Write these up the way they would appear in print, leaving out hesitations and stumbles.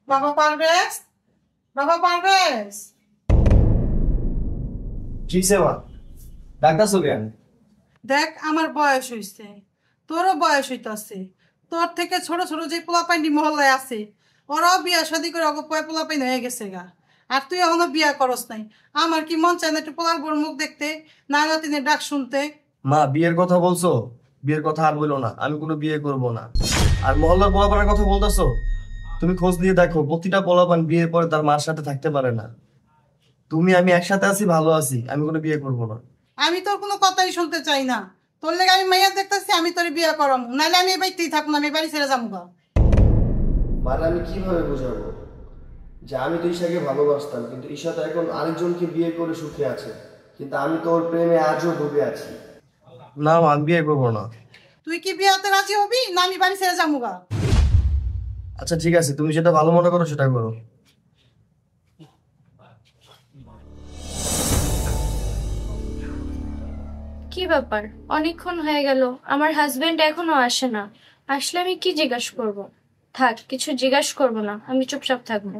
বাবা পারভেজ, বাবা পারভেজ। কি সেবা ডাক্তার কেন? দেখ আমার বয়স হইছে, তোরও বয়স হইতাছে। তোর থেকে ছোট ছোট যে পোলাপাইনি মহল্লায় আছে ওরাও বিয়া শাদি করে অগপয় পোলাপাইন হয়ে গেছে গা। আর তুই এখনো বিয়া করস নাই। আমার কি মন চায় না একটু পোলার বোর মুখ দেখতে, না নাতিনের ডাক শুনতে? মা বিয়ের কথা বলছো, বিয়ের কথা আর বলো না, আমি কোনো বিয়ে করব না। আর মহল্লার পোলাপানের কথা বলতেছো, তুমি খোঁজ দিয়ে দেখো প্রতিটা পোলাপান বিয়ের পরে তার মার সাথে থাকতে পারে না। তুমি আমি একসাথে আছি, ভালো আছি, আমি কোনো বিয়ে করব না। আমি তোর কোনো কথাই শুনতে চাই না। তোর লেগে আমি মাইয়া দেখতেছি, আমি তোর বিয়া করাম, নাহলে আমি এই বাড়িতেই থাকবো না, আমি বাড়ি ছেড়ে যাবো গা। মানে আমি কিভাবে বোঝাবো যে আমি তো ঈশাকে ভালোবাসতাম, কিন্তু ঈশা তো এখন আরেকজনকে বিয়ে করে সুখে আছে, কিন্তু আমি তো ওর প্রেমে আজও ডুবে আছি। না মা, আমি বিয়ে করবো না। তুই কি বিয়াতে রাজি হবি, না আমি বাড়ি ছেড়ে যাবো গা? আচ্ছা ঠিক আছে, তুমি যেটা ভালো মনে করো সেটা করো। কি ব্যাপার, অনেকক্ষণ হয়ে গেল আমার হাজবেন্ড এখনো আসে না। আসলে আমি কি জিজ্ঞাসা করব? থাক, কিছু জিজ্ঞাসা করব না, আমি চুপচাপ থাকবো।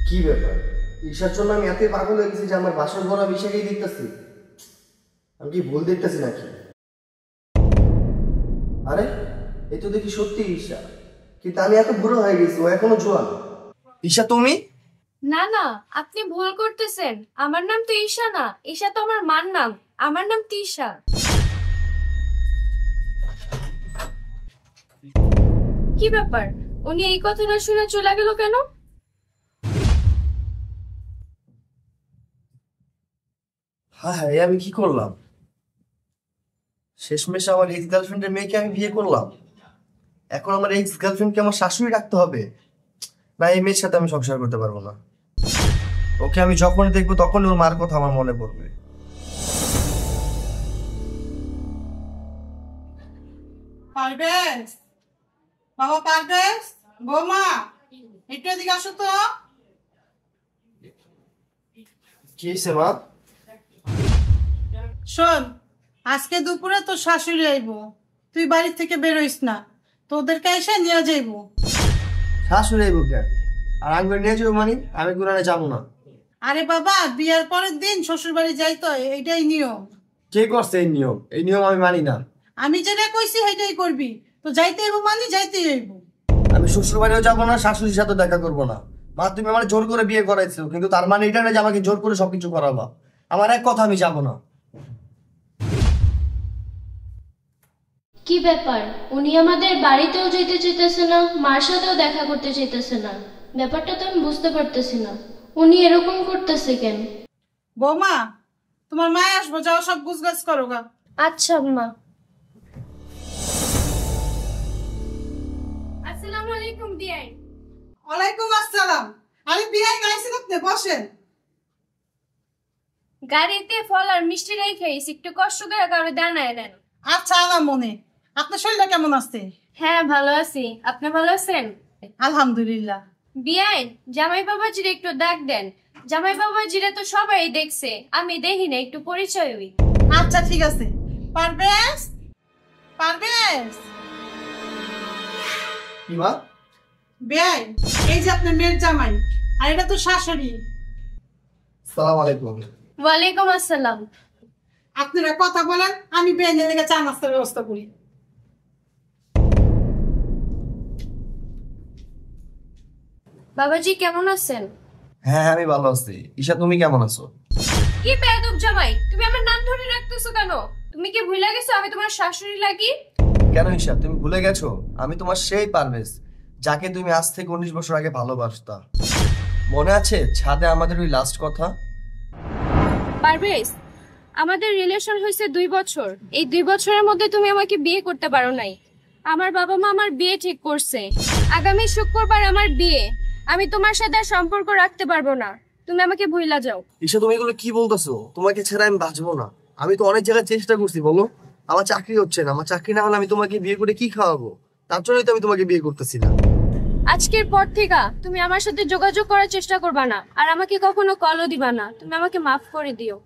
কি ব্যাপার, ঈশার জন্য আমি এতই পাগল হয়ে গেছি যে আমার বাসর ঘর আমি ঈশাকেই দেখতেছি। আমি কি ভুল দেখতেছি নাকি? আরে এই তো দেখি সত্যি ঈশা, কিন্তু আমি এত বুড়ো হয়ে গেছি, ও এখনো জোয়ান। ঈশা তুমি? না না, আপনি ভুল করতেছেন। আমার নাম তো ঈশা না, ঈশা তো আমার মার নাম। আমার নাম তিশা। কি ব্যাপার, উনি এই কথাটা শুনে চলে গেল কেন? হ্যাঁ হ্যাঁ, আমি কি করলাম? শেষমেশ আমার এক্স গার্লফ্রেন্ডের মেয়েকে আমি বিয়ে করলাম। এখন আমার এক্স গার্লফ্রেন্ডকে আমার শাশুড়ি রাখতে হবে? না, এই মেয়ের সাথে আমি সংসার করতে পারবো না। ওকে আমি যখনই দেখবো তখনই ওর মার কথা আমার মনে পড়বে। পারভেজ, বাবা পারভেজ, বৌমা একটু এদিকে আসো তো। কি হয়েছে মা? শোন, আজকে দুপুরে তোর শাশুড়ি আইবো, তুই বাড়ি থেকে বেরোইস না, তোদেরকে এসে নিয়ে যাইবো। শাশুড়ি এই বুকে আর আমি নিয়ে যাবো মানে? আমি গুনানে যাবো না। আরে বাবা, বিয়ার পরের দিন শ্বশুর বাড়ি যাইতো, এইটাই নিয়ম। কে করছে এই নিয়ম? এই নিয়ম আমি মানি না। আমি যেটা কইছি সেটাই করবি। তো যাইতে হইব মানে যাইতেই হইব। আমি শ্বশুর বাড়িও যাবো না, শাশুড়ির সাথে দেখা করবো না। মা তুমি আমার জোর করে বিয়ে করাইছো, কিন্তু তার মানে এটা না যে আমাকে জোর করে সবকিছু করাবা। আমার এক কথা, আমি যাবো না। কি ব্যাপার, উনি আমাদের বাড়িতেও যেতে চাইতেছে না, মার সাথেও দেখা করতে চাইতেছে না। ব্যাপারটা তো আমি বুঝতে পারতেছি না, উনি এরকম করতেছে কেন? বৌমা, তোমার মায় আসবো, যাও সব গুছগাছ করো গা। আচ্ছা আম্মা। আসসালামু আলাইকুম বিয়াই। ওয়ালাইকুম আসসালাম। আরে বিয়াই নাইছেন আপনি, বসেন। গাড়িতে ফল আর মিষ্টি রেখেছি, একটু কষ্ট করে কারো দানায় দেন। আচ্ছা আমার মনে। আপনার শরীরটা কেমন আছে? হ্যাঁ ভালো আছি, আপনি ভালো আছেন? আলহামদুলিল্লাহ। বিয়াই, জামাই বাবাজির একটু ডাক দেন। জামাই বাবাজিরে তো সবাই দেখছে, আমি দেখি না, একটু পরিচয় হই। আচ্ছা ঠিক আছে। পারভেজ, পারভেজ। কি মা? বিয়াই, এই যে আপনার মেয়ের জামাই, আর এটা তো শাশুড়ি। সালাম আলাইকুম। ওয়ালাইকুম আসসালাম। আপনারা কথা বলেন, আমি বিয়াইনের লেগে চা নাস্তার ব্যবস্থা করি। বাবাজি কেমন আছেন? হ্যাঁ আমি ভালো আছি। ঈশা তুমি কেমন আছো? কি বেয়াদব জামাই, তুমি আমার নাম ধরে রাখতেছো কেন? তুমি কি ভুলে গেছো আমি তোমার শাশুড়ি লাগি? কেন ঈশা, তুমি ভুলে গেছো আমি তোমার সেই পারভেজ যাকে তুমি আজ থেকে 19 বছর আগে ভালোবাসতা। মনে আছে ছাদে আমাদের ওই লাস্ট কথা? পারভেজ, আমাদের রিলেশন হয়েছে 2 বছর। এই 2 বছরের মধ্যে তুমি আমাকে বিয়ে করতে পারো নাই। আমার বাবা মা আমার বিয়ে ঠিক করছে, আগামী শুক্রবার আমার বিয়ে। আমি তোমার সাথে আর সম্পর্ক রাখতে পারবো না, তুমি আমাকে ভুইলা যাও। ঈশা তুমি এগুলো কি বলতেছো? তোমাকে ছেড়ে আমি বাঁচবো না। আমি তো অনেক জায়গায় চেষ্টা করছি, বলো। আমার চাকরি হচ্ছে না, আমার চাকরি না হলে আমি তোমাকে বিয়ে করে কি খাওয়াবো? তার জন্যই তো আমি তোমাকে বিয়ে করতেছি না। আজকের পর থেকে তুমি আমার সাথে যোগাযোগ করার চেষ্টা করবা না, আর আমাকে কখনো কলও দিবা না। তুমি আমাকে মাফ করে দিও।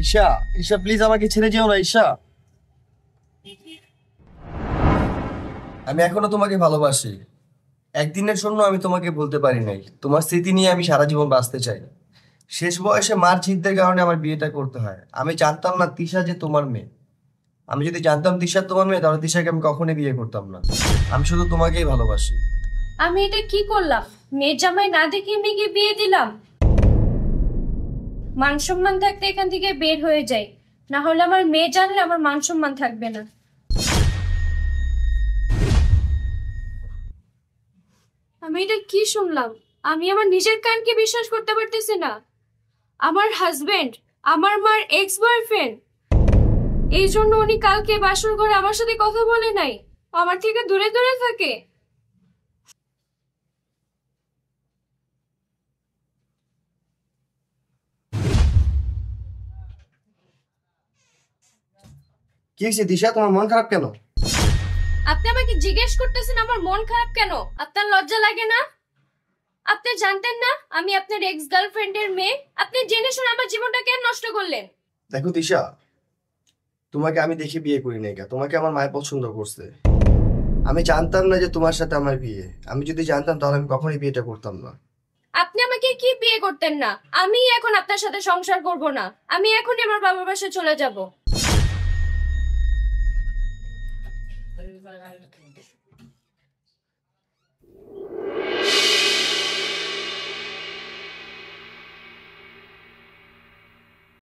ঈশা, ঈশা প্লিজ আমাকে ছেড়ে যেও না ঈশা। আমি এখনো তোমাকে ভালোবাসি। একদিনের জন্য আমি তোমাকে বলতে পারি নাই, তোমার স্মৃতি নিয়ে আমি সারা জীবন বাঁচতে চাই। শেষ বয়সে মার ছিদ্রের কারণে আমার বিয়েটা করতে হয়। আমি জানতাম না তিশা যে তোমার মেয়ে। আমি যদি জানতাম তিশা তোমার মেয়ে, তাহলে তিশাকে আমি কখনোই বিয়ে করতাম না। আমি শুধু তোমাকেই ভালোবাসি। আমি এটা কি করলাম? মেয়ের জামাই না দেখে মেয়েকে বিয়ে দিলাম। মান সম্মান থাকতে এখান থেকে বের হয়ে যাই, না হলে আমার মেয়ে জানলে আমার মান সম্মান থাকবে না। আমি এটা কি শুনলাম? আমি আমার নিজের কানকে বিশ্বাস করতে পারতেছি না। আমার হাজবেন্ড আমার মার এক্স বয়ফ্রেন্ড, এই জন্য উনি কালকে বাসর ঘরে আমার সাথে কথা বলে নাই, আমার থেকে দূরে দূরে থাকে। কি হয়েছে তিশা, তোমার মন খারাপ কেন? আপনি আমাকে জিজ্ঞেস করতেছেন আমার মন খারাপ কেন? আপনার লজ্জা লাগে না? আপনি জানতেন না আমি আপনার এক্স গার্লফ্রেন্ডের মেয়ে? আপনি জেনে শুনে আমার জীবনটা কেন নষ্ট করলেন? দেখো তিশা, তোমাকে আমি দেখে বিয়ে করি নাই, তোমাকে আমার মায়ের পছন্দ করছে। আমি জানতাম না যে তোমার সাথে আমার বিয়ে। আমি যদি জানতাম তাহলে আমি কখনোই বিয়েটা করতাম না। আপনি আমাকে কি বিয়ে করতেন না? আমি এখন আপনার সাথে সংসার করব না। আমি এখনই আমার বাবার বাসায় চলে যাব।